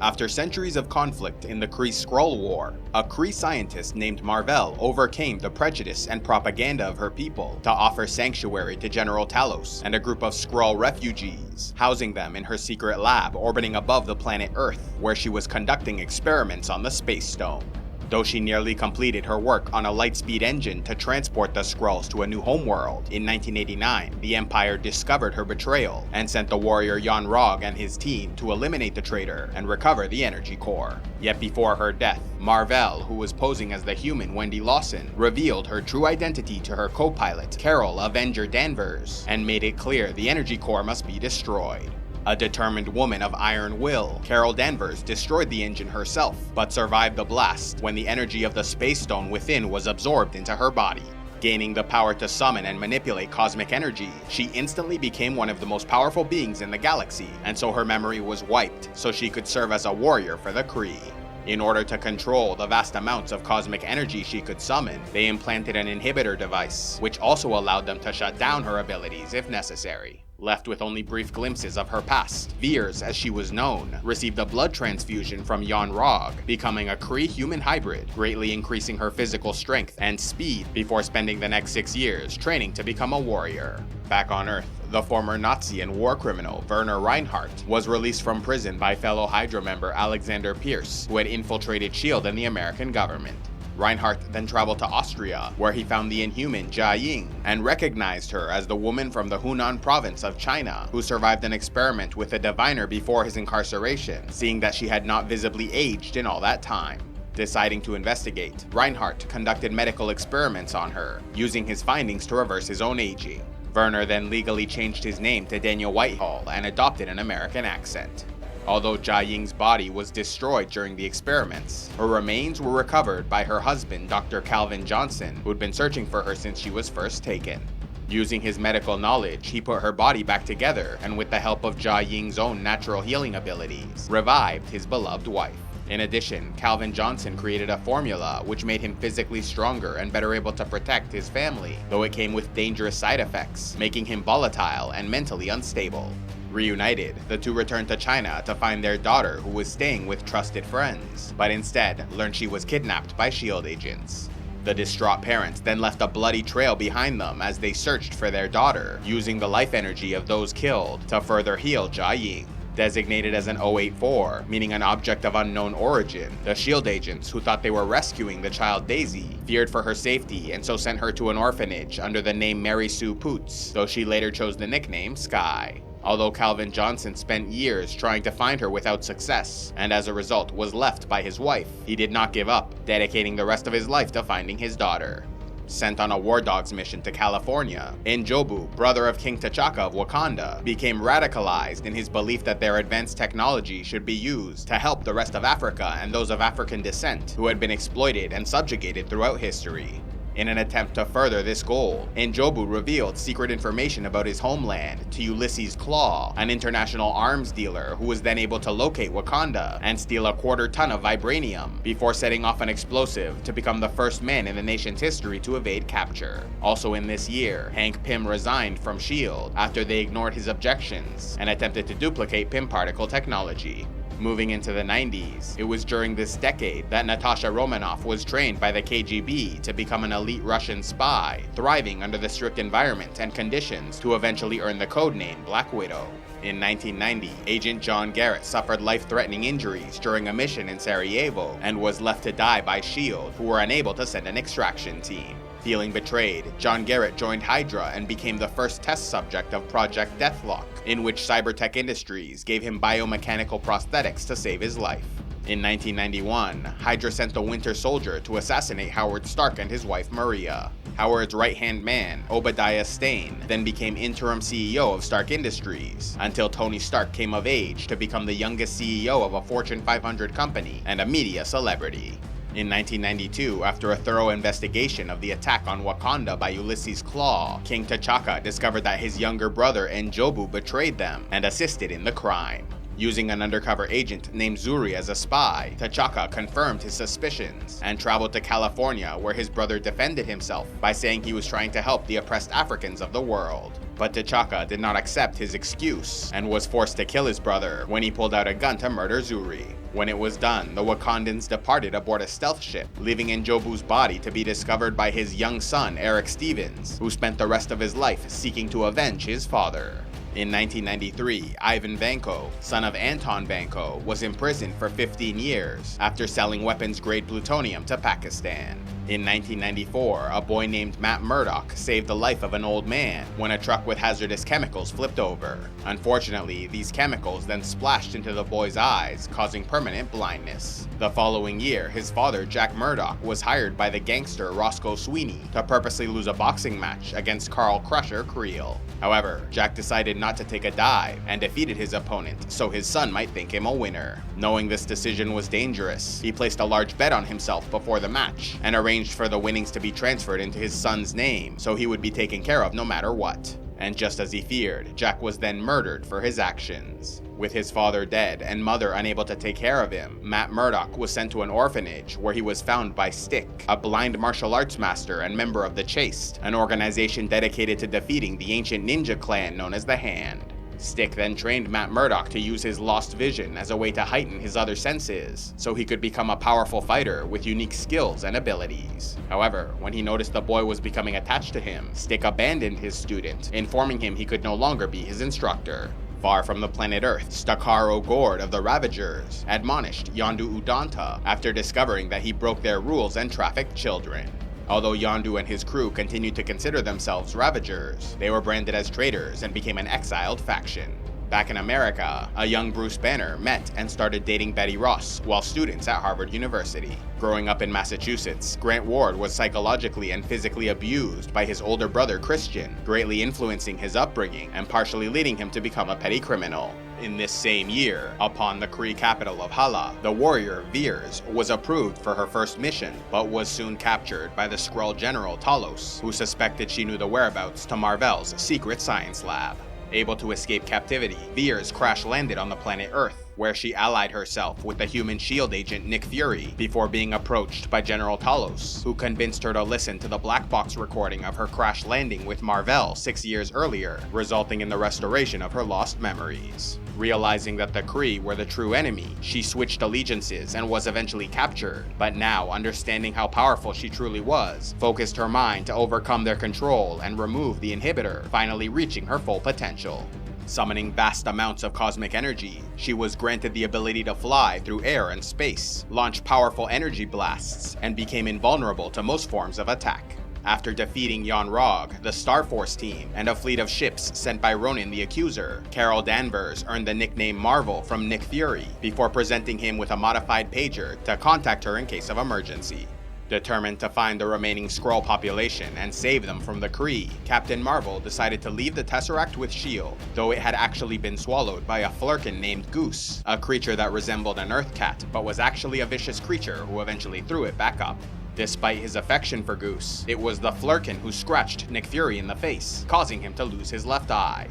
After centuries of conflict in the Kree-Skrull War, a Kree scientist named mar-vell overcame the prejudice and propaganda of her people to offer sanctuary to General Talos and a group of Skrull refugees, housing them in her secret lab orbiting above the planet Earth, where she was conducting experiments on the Space Stone. Though she nearly completed her work on a lightspeed engine to transport the Skrulls to a new homeworld, in 1989, the Empire discovered her betrayal and sent the warrior yon-rogg and his team to eliminate the traitor and recover the energy core. Yet before her death, mar-vell, who was posing as the human Wendy Lawson, revealed her true identity to her co-pilot, Carol Avenger Danvers, and made it clear the energy core must be destroyed. A determined woman of iron will, Carol Danvers destroyed the engine herself, but survived the blast when the energy of the Space Stone within was absorbed into her body. Gaining the power to summon and manipulate cosmic energy, she instantly became one of the most powerful beings in the galaxy, and so her memory was wiped so she could serve as a warrior for the Kree. In order to control the vast amounts of cosmic energy she could summon, they implanted an inhibitor device, which also allowed them to shut down her abilities if necessary. Left with only brief glimpses of her past, Veers, as she was known, received a blood transfusion from yon-rogg, becoming a Kree-human hybrid, greatly increasing her physical strength and speed before spending the next 6 years training to become a warrior. Back on Earth, the former Nazi and war criminal Werner Reinhardt was released from prison by fellow Hydra member Alexander Pierce, who had infiltrated S.H.I.E.L.D. and the American government. Reinhardt then traveled to Austria, where he found the Inhuman Jia Ying and recognized her as the woman from the Hunan province of China who survived an experiment with a diviner before his incarceration, seeing that she had not visibly aged in all that time. Deciding to investigate, Reinhardt conducted medical experiments on her, using his findings to reverse his own aging. Werner then legally changed his name to Daniel Whitehall and adopted an American accent. Although Jia Ying's body was destroyed during the experiments, her remains were recovered by her husband, Dr. Calvin Johnson, who had been searching for her since she was first taken. Using his medical knowledge, he put her body back together and, with the help of Jia Ying's own natural healing abilities, revived his beloved wife. In addition, Calvin Johnson created a formula which made him physically stronger and better able to protect his family, though it came with dangerous side effects, making him volatile and mentally unstable. Reunited, the two returned to China to find their daughter, who was staying with trusted friends, but instead learned she was kidnapped by S.H.I.E.L.D. agents. The distraught parents then left a bloody trail behind them as they searched for their daughter, using the life energy of those killed to further heal Jia Ying. Designated as an 084, meaning an object of unknown origin, the S.H.I.E.L.D. agents, who thought they were rescuing the child Daisy, feared for her safety and so sent her to an orphanage under the name Mary Sue Poots, though she later chose the nickname Sky. Although Calvin Johnson spent years trying to find her without success, and as a result was left by his wife, he did not give up, dedicating the rest of his life to finding his daughter. Sent on a war dogs mission to California, N'Jobu, brother of King T'Chaka of Wakanda, became radicalized in his belief that their advanced technology should be used to help the rest of Africa and those of African descent who had been exploited and subjugated throughout history. In an attempt to further this goal, N'Jobu revealed secret information about his homeland to Ulysses Claw, an international arms dealer who was then able to locate Wakanda and steal a quarter ton of vibranium before setting off an explosive to become the first man in the nation's history to evade capture. Also in this year, Hank Pym resigned from S.H.I.E.L.D. after they ignored his objections and attempted to duplicate Pym particle technology. Moving into the 90s, it was during this decade that Natasha Romanoff was trained by the KGB to become an elite Russian spy, thriving under the strict environment and conditions to eventually earn the codename Black Widow. In 1990, Agent John Garrett suffered life-threatening injuries during a mission in Sarajevo and was left to die by S.H.I.E.L.D., who were unable to send an extraction team. Feeling betrayed, John Garrett joined Hydra and became the first test subject of Project Deathlock, in which Cybertech Industries gave him biomechanical prosthetics to save his life. In 1991, Hydra sent the Winter Soldier to assassinate Howard Stark and his wife Maria. Howard's right-hand man, Obadiah Stane, then became interim CEO of Stark Industries, until Tony Stark came of age to become the youngest CEO of a Fortune 500 company and a media celebrity. In 1992, after a thorough investigation of the attack on Wakanda by Ulysses Claw, King T'Chaka discovered that his younger brother N'Jobu betrayed them and assisted in the crime. Using an undercover agent named Zuri as a spy, T'Chaka confirmed his suspicions and traveled to California, where his brother defended himself by saying he was trying to help the oppressed Africans of the world. But T'Chaka did not accept his excuse and was forced to kill his brother when he pulled out a gun to murder Zuri. When it was done, the Wakandans departed aboard a stealth ship, leaving Njobu's body to be discovered by his young son, Eric Stevens, who spent the rest of his life seeking to avenge his father. In 1993, Ivan Vanko, son of Anton Vanko, was imprisoned for 15 years after selling weapons-grade plutonium to Pakistan. In 1994, a boy named Matt Murdock saved the life of an old man when a truck with hazardous chemicals flipped over. Unfortunately, these chemicals then splashed into the boy's eyes, causing permanent blindness. The following year, his father, Jack Murdock, was hired by the gangster Roscoe Sweeney to purposely lose a boxing match against Carl Crusher Creel. However, Jack decided not to take a dive and defeated his opponent so his son might think him a winner. Knowing this decision was dangerous, he placed a large bet on himself before the match and arranged for the winnings to be transferred into his son's name so he would be taken care of no matter what. And just as he feared, Jack was then murdered for his actions. With his father dead and mother unable to take care of him, Matt Murdock was sent to an orphanage where he was found by Stick, a blind martial arts master and member of the Chaste, an organization dedicated to defeating the ancient ninja clan known as the Hand. Stick then trained Matt Murdock to use his lost vision as a way to heighten his other senses, so he could become a powerful fighter with unique skills and abilities. However, when he noticed the boy was becoming attached to him, Stick abandoned his student, informing him he could no longer be his instructor. Far from the planet Earth, Stakaro Gord of the Ravagers admonished Yondu Udanta after discovering that he broke their rules and trafficked children. Although Yondu and his crew continued to consider themselves Ravagers, they were branded as traitors and became an exiled faction. Back in America, a young Bruce Banner met and started dating Betty Ross while students at Harvard University. Growing up in Massachusetts, Grant Ward was psychologically and physically abused by his older brother Christian, greatly influencing his upbringing and partially leading him to become a petty criminal. In this same year, upon the Kree capital of Hala, the warrior Veers was approved for her first mission, but was soon captured by the Skrull General Talos, who suspected she knew the whereabouts to Mar-vell's secret science lab. Able to escape captivity, Veers crash-landed on the planet Earth, where she allied herself with the human SHIELD agent Nick Fury before being approached by General Talos, who convinced her to listen to the black box recording of her crash landing with Mar-vell 6 years earlier, resulting in the restoration of her lost memories. Realizing that the Kree were the true enemy, she switched allegiances and was eventually captured, but now, understanding how powerful she truly was, focused her mind to overcome their control and remove the inhibitor, finally reaching her full potential. Summoning vast amounts of cosmic energy, she was granted the ability to fly through air and space, launch powerful energy blasts, and became invulnerable to most forms of attack. After defeating yon-rogg, the Star Force team, and a fleet of ships sent by Ronan the Accuser, Carol Danvers earned the nickname Marvel from Nick Fury, before presenting him with a modified pager to contact her in case of emergency. Determined to find the remaining Skrull population and save them from the Kree, Captain Marvel decided to leave the Tesseract with S.H.I.E.L.D., though it had actually been swallowed by a Flurkin named Goose, a creature that resembled an Earth cat, but was actually a vicious creature who eventually threw it back up. Despite his affection for Goose, it was the Flurkin who scratched Nick Fury in the face, causing him to lose his left eye.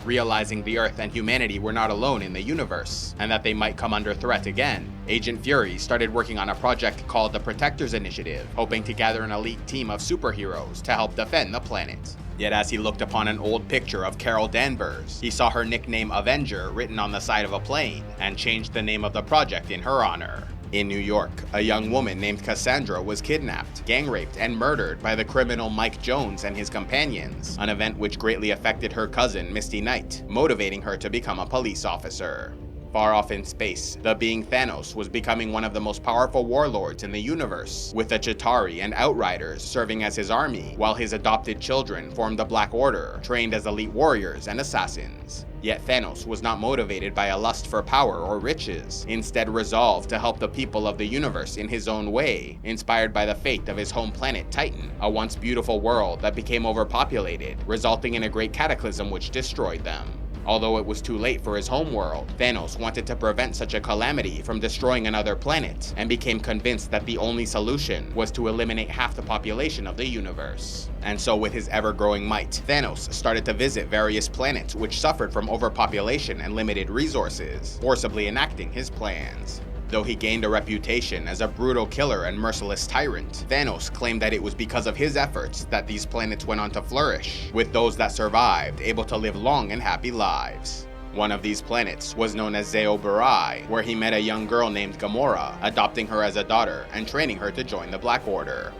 Realizing the Earth and humanity were not alone in the universe, and that they might come under threat again, Agent Fury started working on a project called the Protectors Initiative, hoping to gather an elite team of superheroes to help defend the planet. Yet as he looked upon an old picture of Carol Danvers, he saw her nickname Avenger written on the side of a plane, and changed the name of the project in her honor. In New York, a young woman named Cassandra was kidnapped, gang-raped, and murdered by the criminal Mike Jones and his companions, an event which greatly affected her cousin, Misty Knight, motivating her to become a police officer. Far off in space, the being Thanos was becoming one of the most powerful warlords in the universe, with the Chitauri and Outriders serving as his army, while his adopted children formed the Black Order, trained as elite warriors and assassins. Yet Thanos was not motivated by a lust for power or riches, instead resolved to help the people of the universe in his own way, inspired by the fate of his home planet Titan, a once beautiful world that became overpopulated, resulting in a great cataclysm which destroyed them. Although it was too late for his homeworld, Thanos wanted to prevent such a calamity from destroying another planet, and became convinced that the only solution was to eliminate half the population of the universe. And so with his ever-growing might, Thanos started to visit various planets which suffered from overpopulation and limited resources, forcibly enacting his plans. Though he gained a reputation as a brutal killer and merciless tyrant, Thanos claimed that it was because of his efforts that these planets went on to flourish, with those that survived able to live long and happy lives. One of these planets was known as Zeoberai, where he met a young girl named Gamora, adopting her as a daughter and training her to join the Black Order.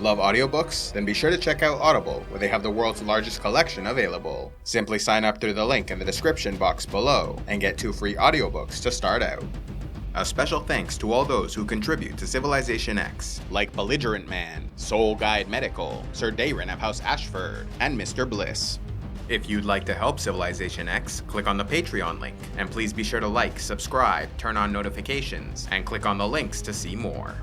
Love audiobooks? Then be sure to check out Audible, where they have the world's largest collection available. Simply sign up through the link in the description box below and get 2 free audiobooks to start out. A special thanks to all those who contribute to CivilizationEx, like Belligerent Man, Soul Guide Medical, Sir Dayron of House Ashford, and Mr. Bliss. If you'd like to help CivilizationEx, click on the Patreon link, and please be sure to like, subscribe, turn on notifications, and click on the links to see more.